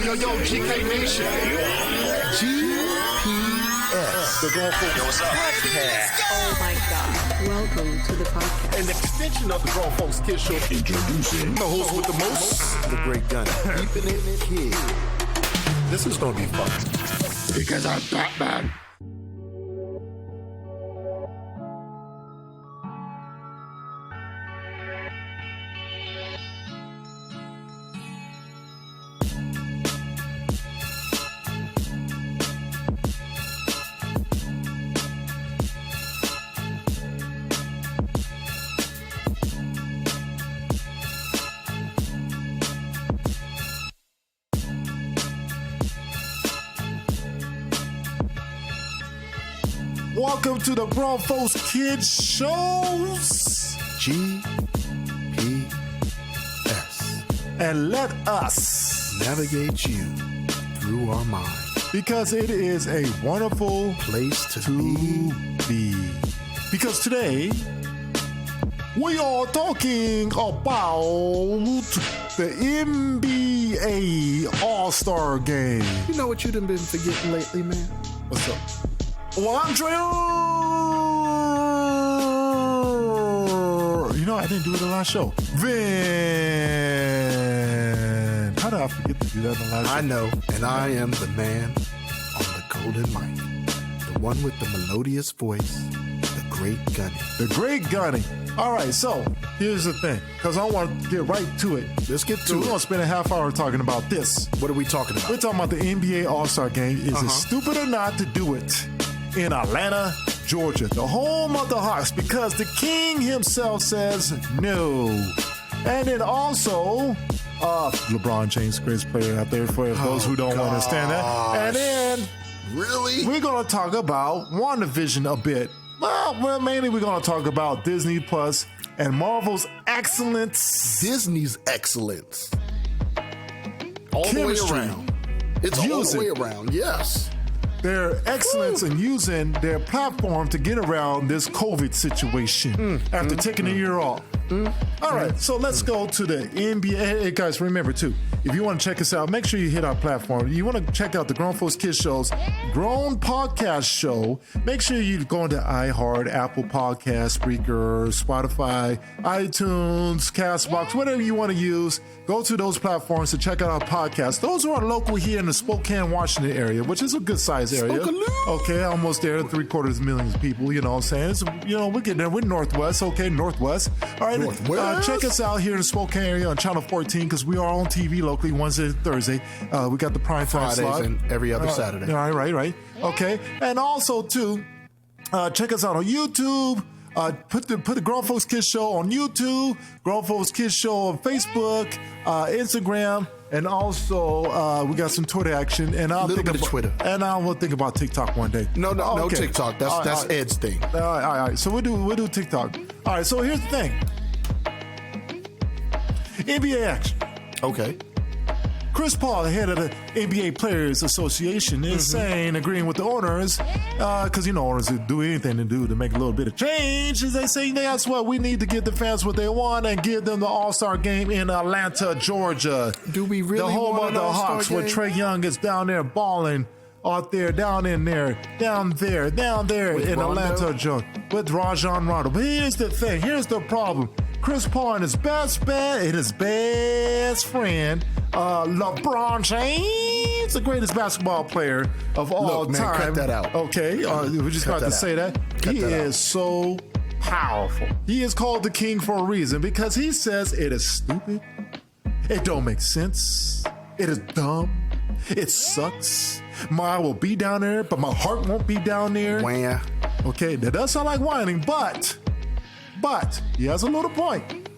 Yo, GK Nation. GPS. The Grown Folks Podcast. Oh my God. Welcome to the podcast. An extension of the Grown Folks Kids Show. Introducing the host with the most, the great gun. Keeping it kid. This is going to be fun. Because I'm Batman. Welcome to the Grown Folks Kids Shows. GPS. And let us navigate you through our mind. Because it is a wonderful place to be. Because today, we are talking about the NBA All-Star Game. You know what you done been forgetting lately, man? What's up? Andre! You know, I didn't do it in the last show. Vin! How did I forget to do that in the last show? I know, and I am the man on the golden mic. The one with the melodious voice, the great Gunny. The great Gunny. All right, so here's the thing, because I want to get right to it. Let's get to it. We're going to spend a half hour talking about this. What are we talking about? We're talking about the NBA All-Star Game. Is it stupid or not to do it in Atlanta, Georgia, the home of the Hawks, because the king himself says no. And then also, LeBron James, greatest player out there for those who don't understand that. And then, really, we're going to talk about Wandavision a bit. Well, mainly we're going to talk about Disney Plus and Marvel's excellence. Disney's excellence. All Chemistry. the way around. It's all the way around, yes. Their excellence in using their platform to get around this COVID situation after taking a year off. All right, so let's go to the NBA. Hey, guys, remember, too, if you want to check us out, make sure you hit our platform. You want to check out the Grown Folks Kids Show's Grown Podcast Show, make sure you go into iHeart, Apple Podcasts, Spreaker, Spotify, iTunes, CastBox, whatever you want to use. Go to those platforms to check out our podcast. Those are local here in the Spokane, Washington area, which is a good size area. Okay, almost there, 750,000 people, you know what I'm saying? It's, you know, we're getting there. We're Northwest, okay, Northwest. All right, check us out here in the Spokane area on Channel 14 because we are on TV locally Wednesday and Thursday. We got the prime time Fridays slot. and every other Saturday. Right. Okay, and also, too, check us out on YouTube. Put the Grown Folks Kids Show on YouTube, Grown Folks Kids Show on Facebook, Instagram, and also we got some Twitter action. And I'll think about Twitter. And I will think about TikTok one day. No TikTok. That's Ed's thing. All right. So we'll do TikTok. All right. So here's the thing. NBA action. Okay. Chris Paul, the head of the NBA Players Association, is agreeing with the owners, because, you know, owners will do anything to make a little bit of change. As they say, that's what we need to give the fans what they want and give them the All-Star Game in Atlanta, Georgia. Do we really the home want of the an All-Star Hawks, game? where Trae Young is down there balling out there, down there With in Rondo? Atlanta, Georgia, with Rajon Rondo. But here's the thing. Here's the problem. Chris Paul and his best friend, LeBron James, the greatest basketball player of all man, time. cut that out. Okay, we just got to say that. He is so powerful. He is called the king for a reason because he says it is stupid. It don't make sense. It is dumb. It sucks. I will be down there, but my heart won't be down there. Wah. Okay, that does sound like whining, but he has a little point.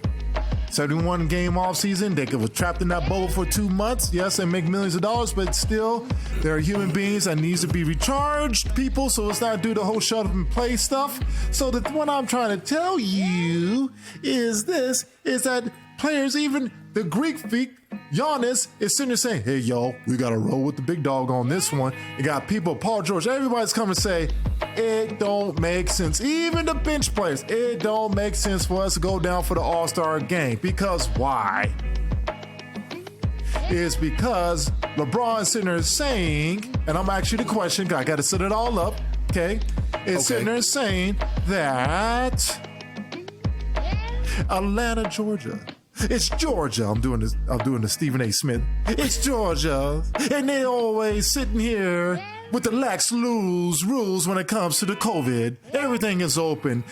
71 game off season. They were trapped in that bubble for 2 months. Yes, they make millions of dollars, but still, they're human beings that needs to be recharged, people. So let's not do the whole shut up and play stuff. So what I'm trying to tell you is that players, even the Greek freak, Giannis, is sitting there saying, hey, yo, we got to roll with the big dog on this one. You got people, Paul George, everybody's coming to say, it don't make sense. Even the bench players, it don't make sense for us to go down for the All-Star game. Because why? is because LeBron is sitting there saying, and I'm actually the question, I got to set it all up, okay? It's sitting there saying that Atlanta, Georgia. It's Georgia. I'm doing the Stephen A. Smith. It's Georgia. And they always sitting here with the lax rules when it comes to the COVID. Everything is open.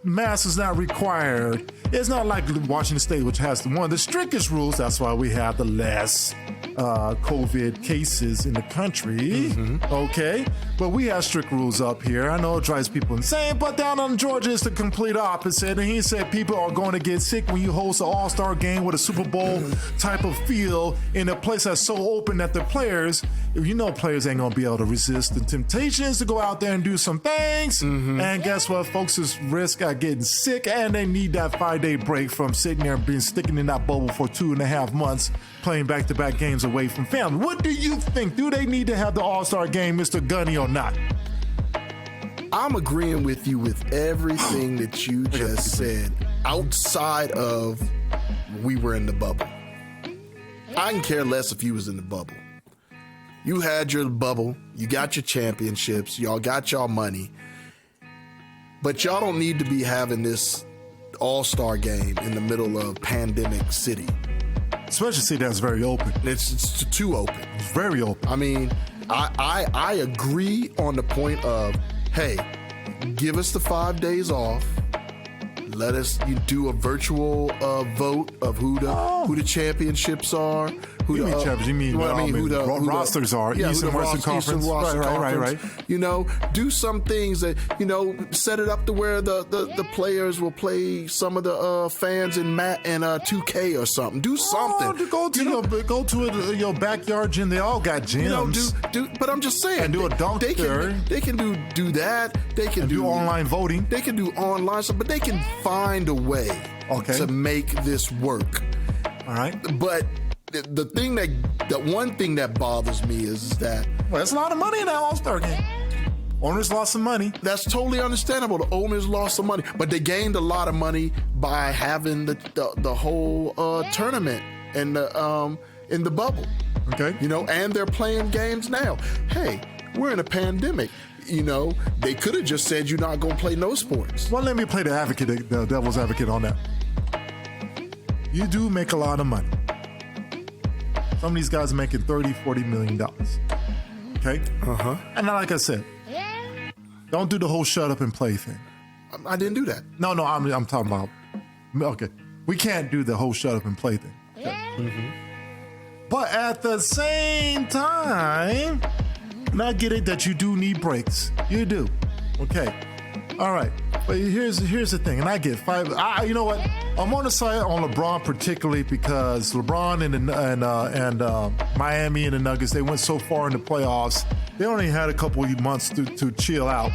Mask is not required. It's not like Washington State, which has one of the strictest rules. That's why we have the less COVID cases in the country. Okay? But we have strict rules up here. I know it drives people insane, but down in Georgia, it's the complete opposite. And he said people are going to get sick when you host an All-Star game with a Super Bowl type of feel in a place that's so open that the players, players ain't going to be able to resist the temptations to go out there and do some things. And guess what? Folks is risk at getting sick, and they need that 5-day break from sitting there and sticking in that bubble for 2.5 months, playing back-to-back games away from family. What do you think? Do they need to have the All-Star game, Mr. Gunny, or not? I'm agreeing with you with everything that you just said outside of we were in the bubble. I can care less if you was in the bubble. You had your bubble, you got your championships, y'all got y'all money, but y'all don't need to be having this All-Star game in the middle of pandemic city. Especially city that's very open. It's too open. It's very open. I mean, I agree on the point of, hey, give us the 5 days off. Let us do a virtual vote of who the championships are. Who the rosters are. Yeah, Eastern Western Conference. Right. Do some things that, set it up to where the players will play some of the fans in 2K or something. Do something. Go to your backyard gym. They all got gyms. But I'm just saying. And do a dunk there. They can do that. They can do online voting. They can do online stuff, but they can find a way to make this work. All right. But the one thing that bothers me is that that's a lot of money in that All-Star game. Owners lost some money. That's totally understandable. The owners lost some money, but they gained a lot of money by having the whole tournament and in the bubble. Okay. And they're playing games now. Hey, we're in a pandemic. They could have just said you're not going to play no sports. Well, let me play the devil's advocate on that. You do make a lot of money. Some of these guys are making $30, $40 million. Okay? And like I said, don't do the whole shut up and play thing. I didn't do that. No, I'm talking about, okay. We can't do the whole shut up and play thing. Okay? But at the same time, and I get it that you do need breaks. You do. Okay. All right. But here's the thing, and I get five. You know what? I'm on the side on LeBron particularly because LeBron and Miami and the Nuggets, they went so far in the playoffs. They only had a couple of months to chill out.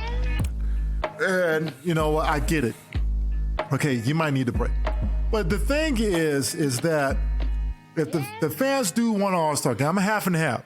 And I get it. Okay, you might need a break. But the thing is that if the fans do want an All-Star game, I'm a half and half.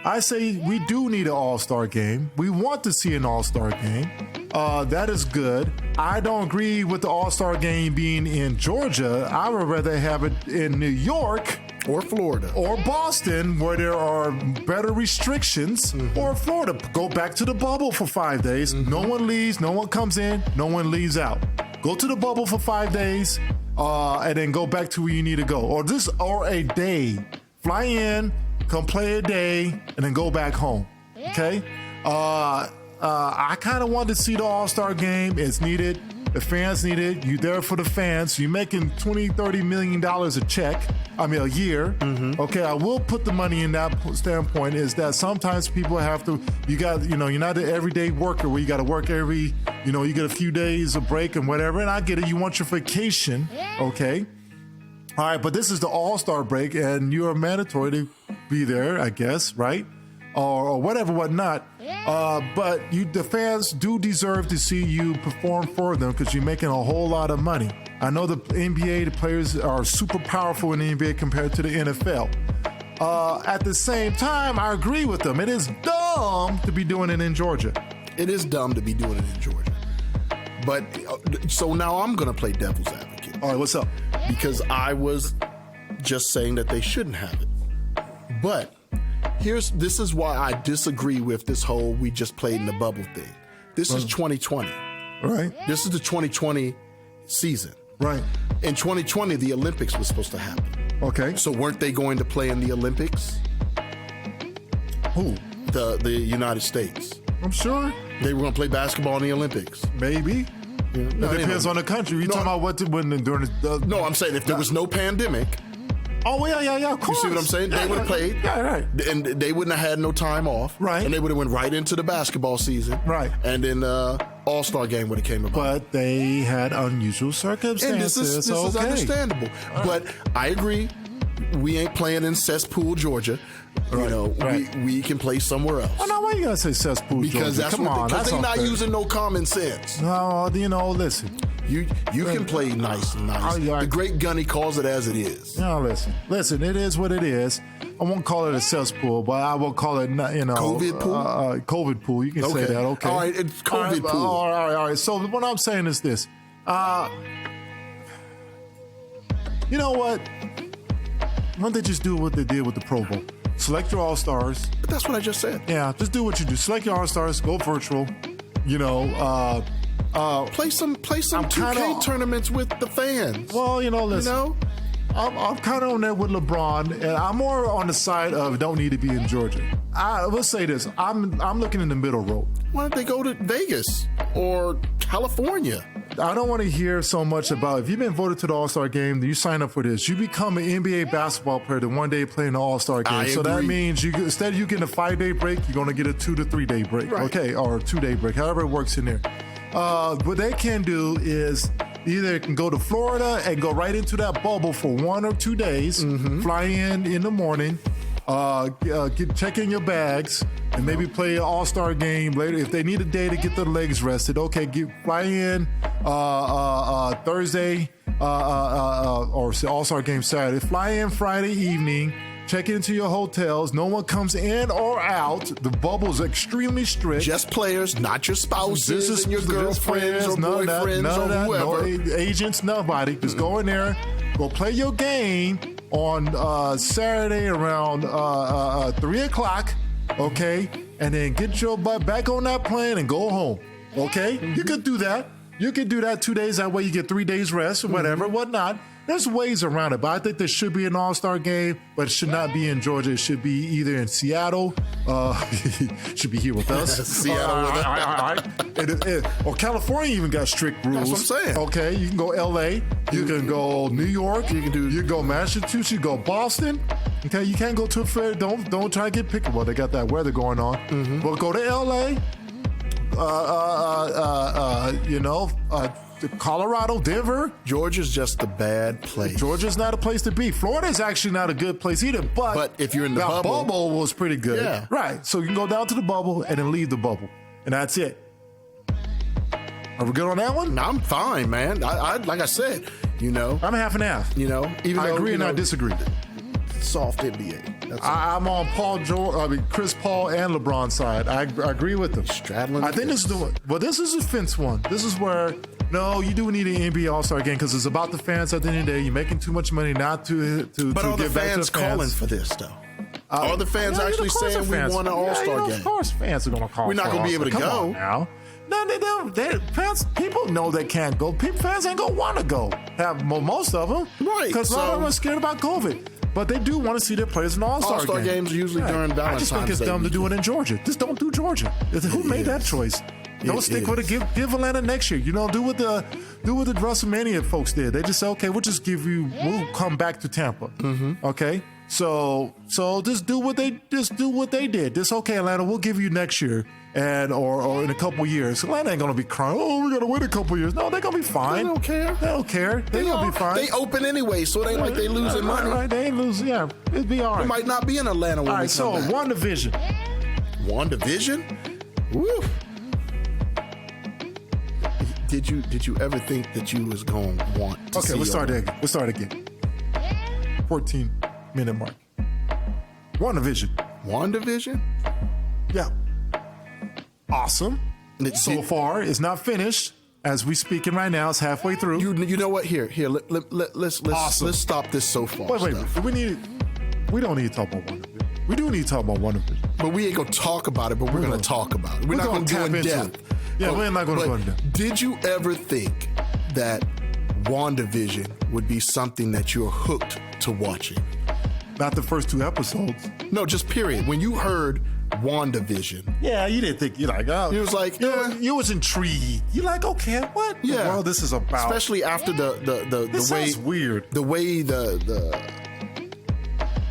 I say we do need an All-Star game. We want to see an All-Star game. That is good. I don't agree with the All-Star game being in Georgia. I would rather have it in New York or Florida or Boston, where there are better restrictions, or Florida. Go back to the bubble for 5 days. No one leaves, no one comes in, no one leaves out. Go to the bubble for 5 days, and then go back to where you need to go. Or a day. Fly in, come play a day, and then go back home. Okay? I kind of want to see the All-Star game. It's needed. The fans need it. You're there for the fans. You're making $20-30 million a year. Okay, I will put the money in that standpoint is that sometimes people have to, you're not an everyday worker where you got to work every, you get a few days of break and whatever. And I get it. You want your vacation. Okay. All right, but this is the All-Star break, and you are mandatory to be there, I guess, right? Or whatnot. But the fans do deserve to see you perform for them because you're making a whole lot of money. I know the NBA, the players are super powerful in the NBA compared to the NFL. At the same time, I agree with them. It is dumb to be doing it in Georgia. It is dumb to be doing it in Georgia. But so now I'm going to play devil's advocate. All right, what's up? Because I was just saying that they shouldn't have it. But this is why I disagree with this whole we just played in the bubble thing. This is 2020. Right. This is the 2020 season. Right. In 2020, the Olympics was supposed to happen. Okay. So weren't they going to play in the Olympics? Who? The United States. I'm sure. They were going to play basketball in the Olympics. Maybe. It depends on the country. You talking about what during the No, I'm saying if there was no pandemic. Oh, yeah, of course. You see what I'm saying? They would have played. Yeah, right. And they wouldn't have had no time off. Right. And they would have went right into the basketball season. Right. And then All-Star Game would have came about. But they had unusual circumstances. And this is understandable. But I agree. We ain't playing in cesspool, Georgia. We can play somewhere else. Oh, no, why you gotta say cesspool, because Georgia? Because they're not using no common sense. No, listen. You can play nice and nice. The great Gunny calls it as it is. No, listen. It is what it is. I won't call it a cesspool, but I will call it, COVID pool. COVID pool. You can say that. Okay. All right. It's COVID pool. All right. So what I'm saying is this. You know what? Why don't they just do what they did with the Pro Bowl? Select your All-Stars. But that's what I just said. Yeah, just do what you do. Select your All-Stars. Go virtual. Play some 2K tournaments with the fans. Well, listen. I'm kind of on there with LeBron, and I'm more on the side of don't need to be in Georgia. I will say this: I'm looking in the middle road. Why don't they go to Vegas or California? I don't want to hear so much about if you've been voted to the All-Star game, then you sign up for this. You become an NBA basketball player to one day play in the All-Star game. So that means instead of you getting a 5-day break, you're going to get a 2 to 3 day break. Right. Okay, or a 2-day break, however it works in there. What they can do is either can go to Florida and go right into that bubble for 1 or 2 days, fly in the morning, check in your bags, and maybe play an All-Star game later. If they need a day to get their legs rested, okay, fly in Thursday or All-Star game Saturday. Fly in Friday evening. Check into your hotels. No one comes in or out. The bubble's extremely strict. Just players, not your spouses and your girlfriends or boyfriends or whoever. No agents, nobody. Just go in there, go play your game on Saturday around 3 o'clock, okay? And then get your butt back on that plane and go home, okay? You could do that. You could do that 2 days. That way you get 3 days rest or whatever, whatnot. There's ways around it, but I think there should be an All-Star game, but it should not be in Georgia. It should be either in Seattle, should be here with us. Seattle with us. Or California even got strict rules. That's what I'm saying. Okay, you can go LA, you can go New York, you can go Massachusetts, you go Boston. Okay, you can't go too far. Don't try to get picky. Well, they got that weather going on. But go to LA, Colorado, Denver. Georgia's just a bad place. Georgia's not a place to be. Florida's actually not a good place either. But if you're in the bubble was pretty good. Yeah. Right. So you can go down to the bubble and then leave the bubble. And that's it. Are we good on that one? No, I'm fine, man. I like I said, I'm half and half. Even I though, agree and I disagree. Soft NBA. I'm on Chris Paul and LeBron's side. I agree with them. Straddling. I think this is the one. Well, this is a fence one. This is where you do need an NBA All-Star game because it's about the fans. At the end of the day, you're making too much money not to But are the give back to fans the fans calling for this though? Are the fans actually saying we want an All-Star game? Of course, fans are going to call. We're not going to be able to Come go on now. No, they don't. Fans, people know they can't go. Fans ain't going to want to go. Most of them, right? Because a lot of them are scared about COVID. But they do want to see their players in the All-Star game. Games are usually during Valentine's Day. I just think it's dumb to do it in Georgia. Just don't do Georgia. Who made that choice? Don't stick with it. Give Atlanta next year. Do what the WrestleMania folks did. They just say, okay, we'll come back to Tampa. Okay, so just do what they did. Just okay, Atlanta, we'll give you next year or in a couple years. Atlanta ain't gonna be crying. Oh, we gotta wait a couple years. No, they're gonna be fine. They don't care. They don't care. They're gonna be fine. They open anyway, so it ain't like they losing money. Right, they ain't losing. Yeah, it'd be all right. It might not be in Atlanta when we come back. Wandavision. Wandavision? Woo. Did you ever think that you was going to want to see? Okay, let's start again. 14-minute mark. WandaVision? Yeah. Awesome. So far, it's not finished. As we speaking right now, it's halfway through. You know what? Here. Let's awesome. Let's stop this so far. Wait. We don't need to talk about WandaVision. We do need to talk about WandaVision. But we ain't going to talk about it, but we're going to talk about it. We're not going to go in depth. Yeah, we're not going to go in depth. Did you ever think that WandaVision would be something that you're hooked to watching? Not the first 2 episodes. No, just period. When you heard WandaVision. Yeah, you didn't think, you're like, oh. It was like, you was intrigued. You're like, okay, what the world this is about? Especially after the way. Sounds weird. The way the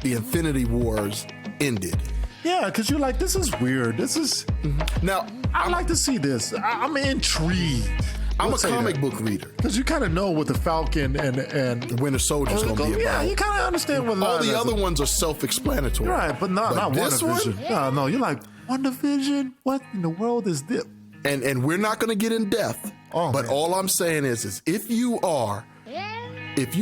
Infinity Wars ended. Yeah, because you're like, this is weird. This is. Now, I'd like to see this. I'm intrigued. I'm a comic book reader. Because you kind of know what the Falcon and the Winter Soldier's going to be about. Yeah, you kind of understand what all the other ones are self-explanatory. Right, but not WandaVision. No, you're like, WandaVision? What in the world is this? And we're not going to get in depth. But all I'm saying is if you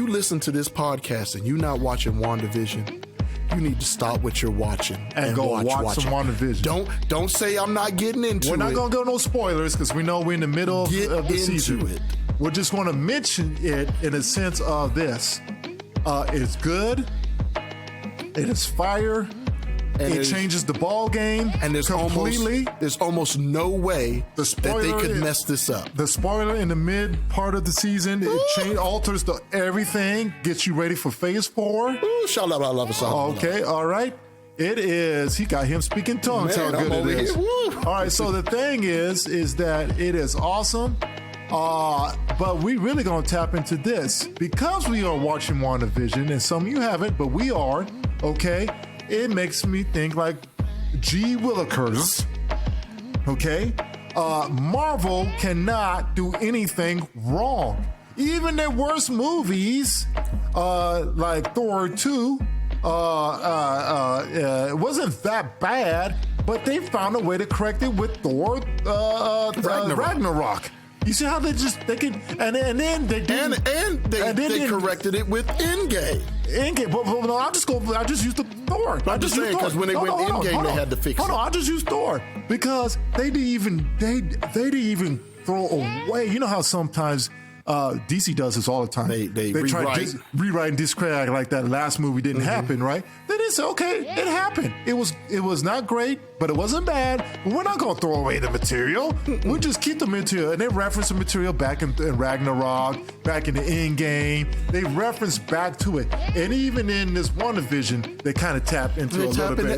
listen to this podcast and you're not watching WandaVision, you need to stop what you're watching and go watch some WandaVision. Don't say I'm not getting into it. We're not going to go no spoilers because we know we're in the middle of the season. It. We're just going to mention it in a sense of this. It's good. It is fire. And it changes the ball game, and there's completely. There's almost no way that they could mess this up. The spoiler in the mid part of the season, it alters everything, gets you ready for phase 4. Ooh, okay, all right. It is. He got him speaking tongues. Man, how good it is. All right. So the thing is that it is awesome. But we really gonna tap into this because we are watching WandaVision, and some of you haven't, but we are. Okay. It makes me think like G. Willikers, okay? Marvel cannot do anything wrong. Even their worst movies, like Thor 2, it wasn't that bad, but they found a way to correct it with Thor Ragnarok. You see how they can, and then they did, and they corrected it with Endgame. But no, I just used the Thor. I'm just saying because when they went Endgame, they had to fix it. Hold on, I just used Thor because they didn't even throw away. You know how sometimes DC does this all the time. They rewrite and discredit like that last movie didn't happen, right? Then they say, okay, it happened. It was not great, but it wasn't bad. But we're not going to throw away the material. We'll just keep the material. And they reference the material back in Ragnarok, back in the Endgame. They reference back to it. And even in this WandaVision, they kind of tap into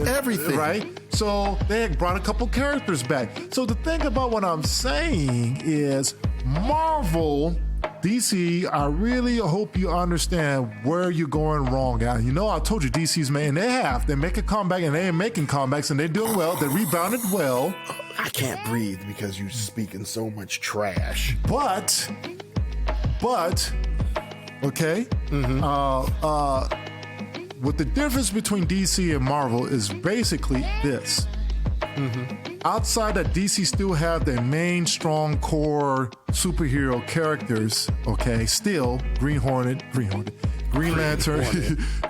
everything. Right? So they had brought a couple characters back. So the thing about what I'm saying is Marvel, DC, I really hope you understand where you're going wrong at. You know, I told you DC's man, they make a comeback and they ain't making comebacks and they're doing well. They rebounded well. I can't breathe because you're speaking so much trash. But, okay. What the difference between DC and Marvel is basically this. Outside that, DC still have their main strong core superhero characters, okay? Still, Green Lantern,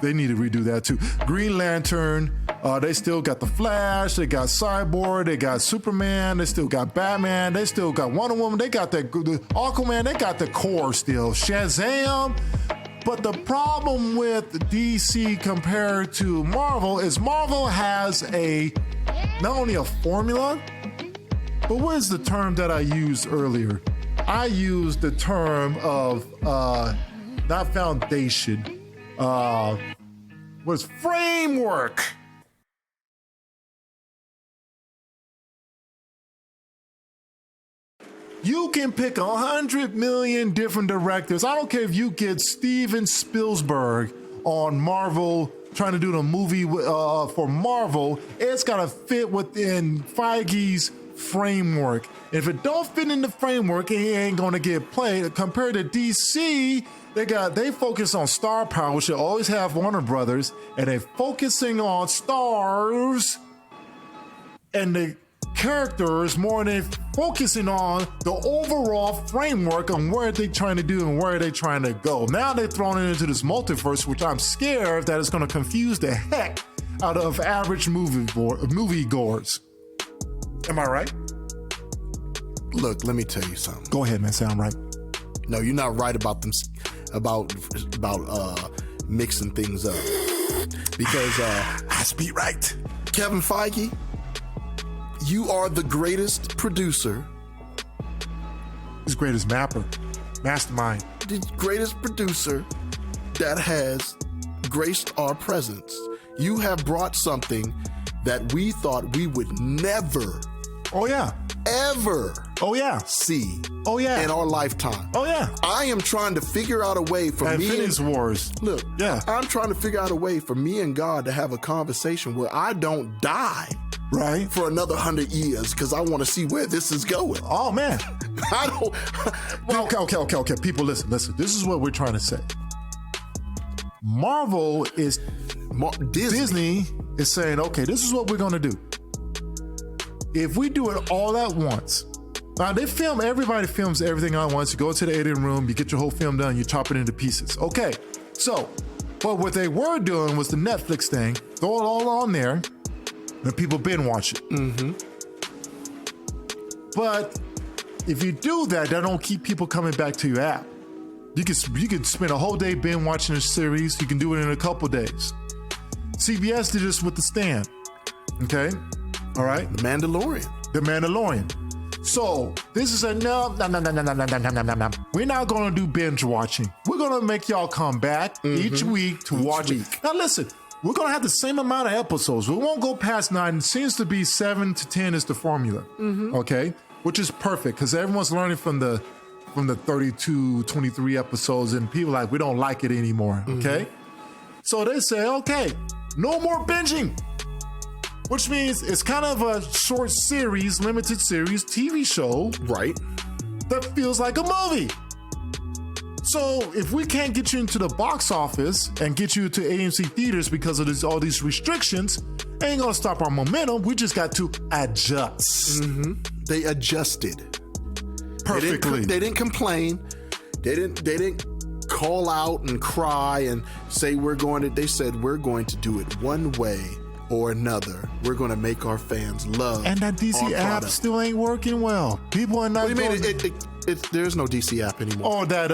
they need to redo that too. Green Lantern, they still got the Flash, they got Cyborg, they got Superman, they still got Batman, they still got Wonder Woman, they got the Aquaman, they got the core still. Shazam. But the problem with DC compared to Marvel is Marvel has not only a formula, but what is the term that I used earlier? I used the term of not foundation, was framework. You can pick 100 million different directors. I don't care if you get Steven Spielberg on Marvel, trying to do the movie for Marvel. It's got to fit within Feige's framework. If it don't fit in the framework, it ain't going to get played. Compared to DC, they focus on star power, which they always have Warner Brothers, and they're focusing on stars and the characters more than focusing on the overall framework on where they're trying to do and where they're trying to go. Now they're throwing it into this multiverse, which I'm scared that it's going to confuse the heck out of average moviegoers. Am I right? Look, let me tell you something. Go ahead, man. Sound right? No, you're not right about them. About mixing things up. Because Last beat right. Kevin Feige, you are the greatest producer. He's the greatest mapper. Mastermind. The greatest producer that has graced our presence. You have brought something that we thought we would never, Oh, yeah. ever Oh, yeah. see Oh, yeah. in our lifetime. Oh, yeah. I am trying to figure out a way for me Infinity Wars. Look, Yeah. I'm trying to figure out a way for me and God to have a conversation where I don't die Right. for another 100 years because I want to see where this is going. Oh, man. I don't. Okay. People, listen. This is what we're trying to say. Marvel is Disney is saying, okay, this is what we're going to do. If we do it all at once, now everybody films everything at once. You go to the editing room, you get your whole film done, you chop it into pieces. Okay, so, but what they were doing was the Netflix thing, throw it all on there, and people binge watch it. Mm-hmm. But if you do that, that don't keep people coming back to your app. You can spend a whole day binge watching a series. You can do it in a couple days. CBS did this with The Stand. Okay, all right. The Mandalorian. The Mandalorian. So this is a no. We're not going to do binge watching. We're going to make y'all come back each week to watch it. Now listen, we're going to have the same amount of episodes. We won't go past 9. It seems to be 7 to 10 is the formula. Okay, which is perfect because everyone's learning from the 32, 23 episodes, and people are like, we don't like it anymore. Okay, so they say, okay, no more binging. Which means it's kind of a short series, limited series TV show. Right. That feels like a movie. So if we can't get you into the box office and get you to AMC theaters because of all these restrictions, ain't gonna stop our momentum. We just got to adjust. They adjusted Perfectly. They didn't complain. They didn't call out and cry and say they said we're going to do it one way or another. We're going to make our fans love. And that DC our app product. still ain't working well. People are not. What do you mean? There's no DC app anymore. Oh, that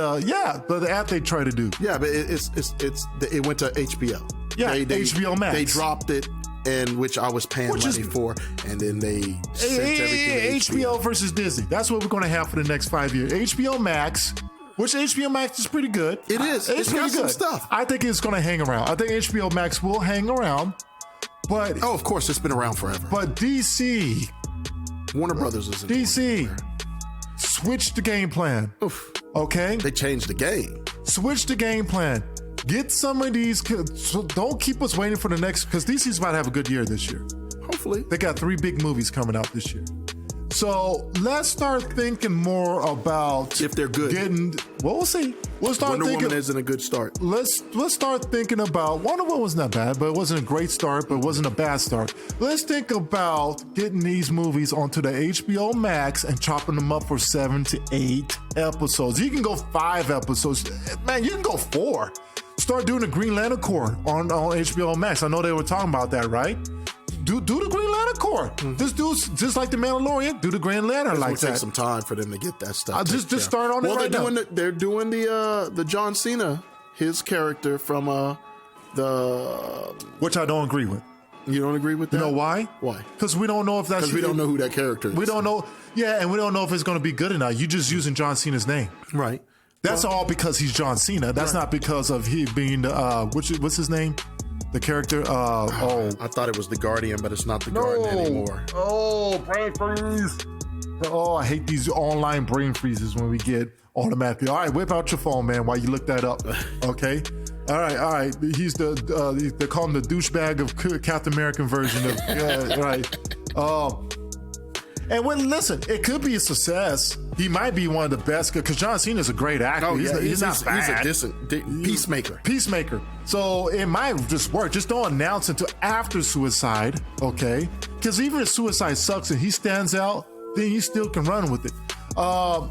but the app they try to do. Yeah, but it went to HBO. Yeah, HBO Max. They dropped it, and which I was paying money for, and then they sent everything to HBO versus Disney. That's what we're going to have for the next 5 years. HBO Max. Which HBO Max is pretty good. It is. It's got some stuff. I think it's going to hang around. I think HBO Max will hang around. But of course, it's been around forever. But DC, Warner Brothers is in DC, switch the game plan. Oof. Okay? They changed the game. Switch the game plan. Get some of these. Don't keep us waiting for the next, because DC's about to have a good year this year. Hopefully. They got 3 big movies coming out this year. So let's start thinking more about if they're good. We'll see. We'll start Wonder thinking. Woman isn't a good start. Let's start thinking about Wonder Woman was not bad, but it wasn't a great start, but it wasn't a bad start. Let's think about getting these movies onto the HBO Max and chopping them up for 7 to 8 episodes. You can go 5 episodes. Man, you can go 4. Start doing the Green Lantern Corps on HBO Max. I know they were talking about that, right? Do the Green Lantern Corps. Just like the Mandalorian, do the Green Lantern like that. It'll take some time for them to get that stuff. Just start on it right now. They're doing the John Cena, his character from the... Which I don't agree with. You don't agree with that? You know why? Why? Because we don't know if that's... Because we don't know who that character is. We don't know. Yeah, and we don't know if it's going to be good or not. You're just using John Cena's name. Right. That's all because he's John Cena. That's not because of he being... what's his name? The character, I thought it was the Guardian, but it's not the Guardian anymore. Oh, brain freeze. Oh, I hate these online brain freezes when we get automatically. All right, whip out your phone, man, while you look that up. Okay? All right. He's they call him the douchebag of Captain American version of, right. And listen, it could be a success. He might be one of the best because John Cena is a great actor. Oh, yeah, he's not bad. He's a decent peacemaker. Peacemaker. So it might just work. Just don't announce until after Suicide, okay? Because even if Suicide sucks and he stands out, then you still can run with it. But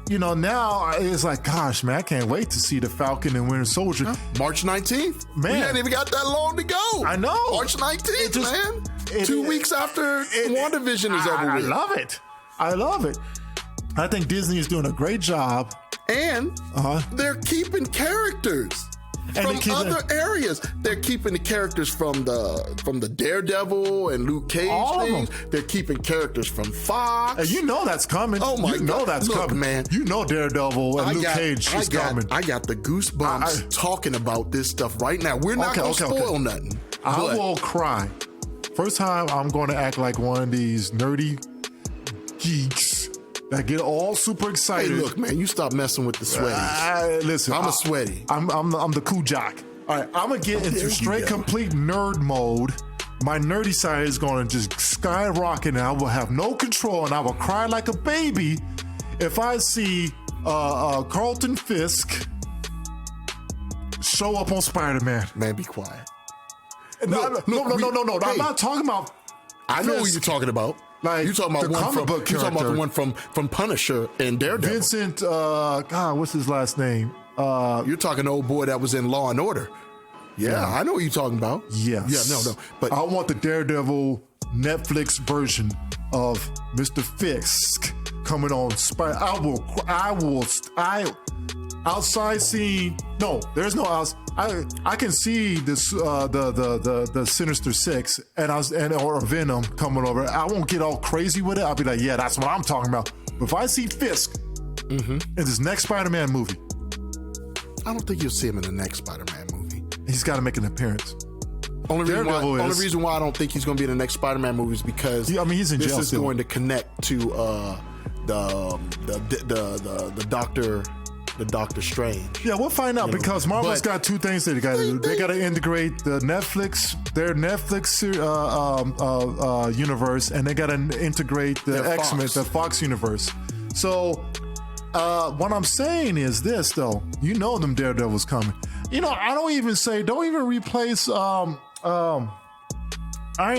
now it's like, gosh, man, I can't wait to see the Falcon and Winter Soldier. March 19th. Man. We hadn't even got that long to go. I know. March 19th, man. 2 weeks after WandaVision is over with. I love it. I think Disney is doing a great job. And they're keeping characters. from other areas. They're keeping the characters from the Daredevil and Luke Cage things. They're keeping characters from Fox. And you know that's coming. Oh my God. You know that's coming, man. You know Daredevil and Luke Cage is coming. I got the goosebumps talking about this stuff right now. We're not going to spoil nothing. I will cry. First time I'm going to act like one of these nerdy geeks that get all super excited. Hey, look, man, you stop messing with the sweaties. Listen, I'm a sweaty. I'm the cool jock. All right, I'm gonna get into straight complete nerd mode. My nerdy side is gonna just skyrocket, and I will have no control, and I will cry like a baby if I see Carlton Fisk show up on Spider-Man. Man, be quiet. No. Hey, I'm not talking about. I know what you're talking about. Like you're talking about the comic book character. You're talking about the one from Punisher and Daredevil. Vincent, God, what's his last name? You're talking the old boy that was in Law and Order. Yeah, I know what you're talking about. Yes. Yeah, no. But I want the Daredevil Netflix version of Mr. Fisk coming on. Outside scene. No, there's no outside. I can see this the Sinister Six or Venom coming over. I won't get all crazy with it. I'll be like, yeah, that's what I'm talking about. But if I see Fisk in this next Spider-Man movie, I don't think you'll see him in the next Spider-Man movie. He's got to make an appearance. Only reason why I don't think he's going to be in the next Spider-Man movie is because he's in jail. This is going to connect to the Doctor Strange. Yeah, we'll find out because Marvel's got two things that they got to do. They got to integrate their Netflix universe, and they got to integrate the X-Men, the Fox universe. So what I'm saying is this, though. You know them Daredevil's coming. Don't even replace Iron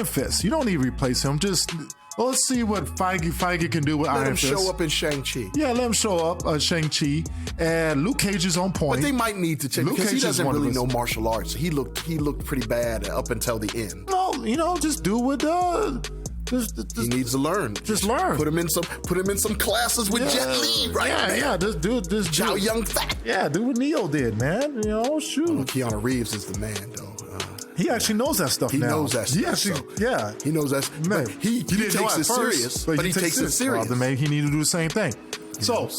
Fist. You don't need to replace him. Just let's see what Feige can do with Iron Fist. Let him show up in Shang-Chi. Yeah, let him show up Shang-Chi. And Luke Cage is on point. But they might need to check because he doesn't really know martial arts. He looked pretty bad up until the end. No, just do what he needs to learn. Just learn. Put him in some classes with Jet Li, right? Yeah. Just do this. Chow Yun Fat. Yeah, do what Neo did, man. Shoot. Keanu Reeves is the man, though. He actually knows that stuff now. He knows that stuff. He knows that. Man, he takes it serious, but he takes it serious. Maybe he needed to do the same thing. So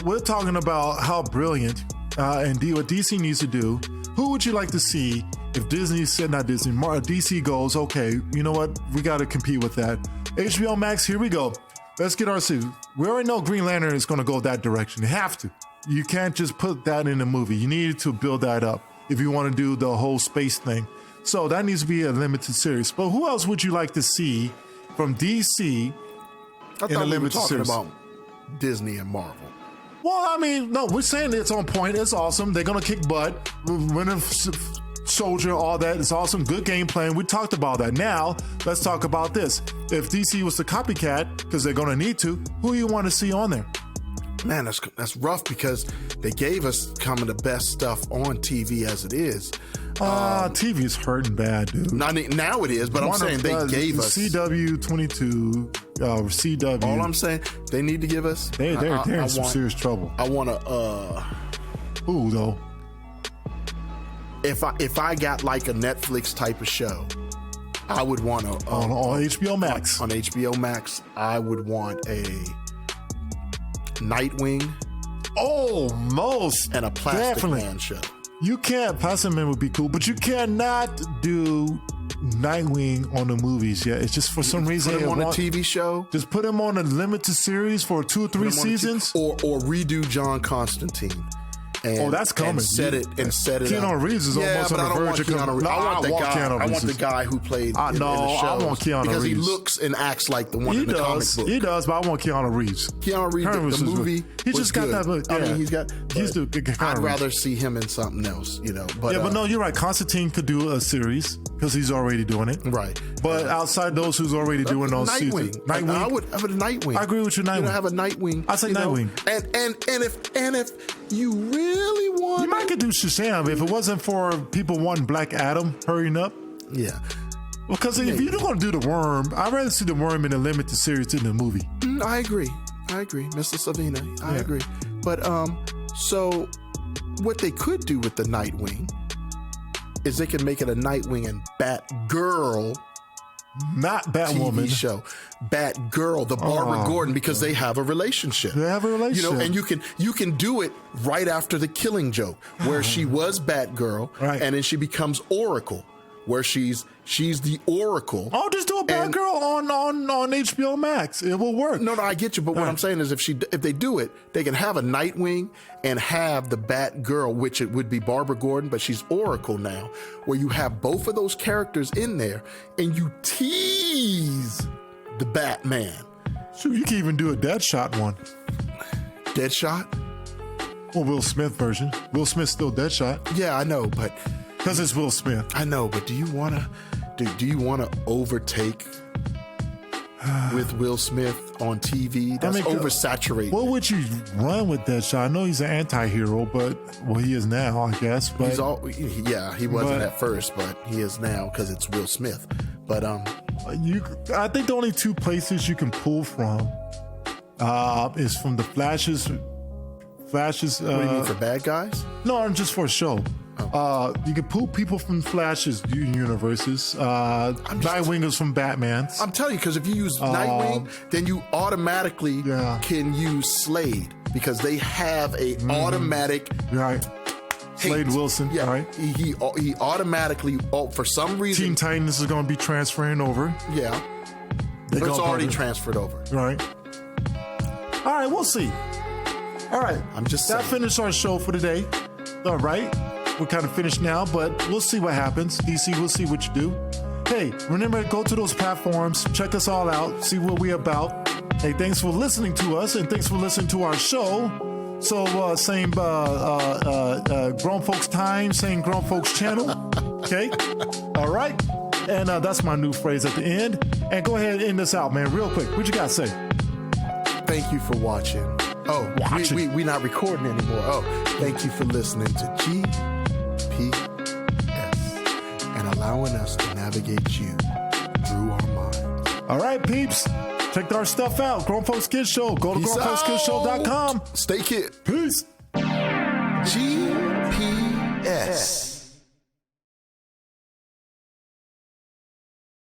we're talking about how brilliant and what DC needs to do. Who would you like to see if DC goes, okay, you know what? We got to compete with that. HBO Max, here we go. Let's get our suit. We already know Green Lantern is going to go that direction. They have to. You can't just put that in a movie. You need to build that up if you want to do the whole space thing. So that needs to be a limited series. But who else would you like to see from DC in a limited series? About Disney and Marvel. Well, no, we're saying it's on point. It's awesome. They're going to kick butt. Winter Soldier, all that. It's awesome. Good game plan. We talked about that. Now, let's talk about this. If DC was the copycat, because they're going to need to, who do you want to see on there? Man, that's rough because they gave us some of the best stuff on TV as it is. TV is hurting bad, dude. Now it is, but I'm saying they gave us CW22, CW. All I'm saying, they need to give us. They're in some serious trouble. I want to. Who though? If I got like a Netflix type of show, I would want to on HBO Max. On HBO Max, I would want a Nightwing. Most and a Plastic Man show. You can't. Plastic Man would be cool, but you cannot do Nightwing on the movies yet. It's just for some reason. Put him on a TV show. Just put him on a limited series for 2 or 3 seasons, or redo John Constantine. And, that's coming. And set it Keanu up. Reeves is almost on the verge of coming. I want the guy who played in the shows. I want Keanu Reeves. Because he looks and acts like the one in the comic book. He does, but I want Keanu Reeves. Keanu Reeves, the movie he just got good. that. I'd rather see him in something else, But no, you're right. Constantine could do a series because he's already doing it. Right. But outside those who's already doing those seasons. Nightwing. I would have a Nightwing. I agree with you, Nightwing. Have a Nightwing. I say Nightwing. And if you really want, you might could do Shazam if it wasn't for people wanting Black Adam hurrying up. Yeah. Because if you're going to do the Worm, I'd rather see the Worm in a limited series than the movie. I agree, Mr. Savina. I agree. But so what they could do with the Nightwing is they can make it a Nightwing and Batgirl, not Batwoman TV show. Batgirl, the Barbara Gordon, because they have a relationship. They have a relationship. You know, and you can do it right after the Killing Joke, where she was Batgirl, right, and then she becomes Oracle, where she's the Oracle. Oh, just do a Batgirl on HBO Max. It will work. No, I get you. But what I'm saying is, if they do it, they can have a Nightwing and have the Batgirl, which it would be Barbara Gordon, but she's Oracle now, where you have both of those characters in there, and you tease the Batman. Shoot, you can even do a Deadshot one. Deadshot? Well, Will Smith version. Will Smith's still Deadshot. Yeah, I know, but because it's Will Smith. I know, but do you want to overtake with Will Smith on TV? That's oversaturated. What would you run with Deadshot? I know he's an anti-hero, but he is now, I guess. But he wasn't at first, but he is now because it's Will Smith. But I think the only two places you can pull from is from the Flashes. What do you mean, for bad guys? No, just for a show. You can pull people from Flash's universes. Nightwingers from Batman's. I'm telling you, because if you use Nightwing, then you automatically can use Slade, because they have a automatic Slade Wilson. Yeah, right. He automatically, for some reason, Teen Titans is going to be transferring over. Yeah, but it's already transferred over. Right. All right, we'll see. All right, I'm just saying. That finished our show for today. All right, we're kind of finished now, but we'll see what happens. DC, we'll see what you do. Hey, remember to go to those platforms, check us all out, see what we're about. Hey, thanks for listening to us, and thanks for listening to our show. So, same Grown Folks Time, same Grown Folks Channel. Okay? All right? And that's my new phrase at the end. And go ahead and end this out, man, real quick. What you got to say? Thank you for watching. Oh, we're not recording anymore. Oh, thank you for listening to GPS and allowing us to navigate you through our minds. All right, peeps. Check our stuff out. Grown Folks Kids Show. Go to grownfolkskidshow.com. Stay kid. Peace. GPS.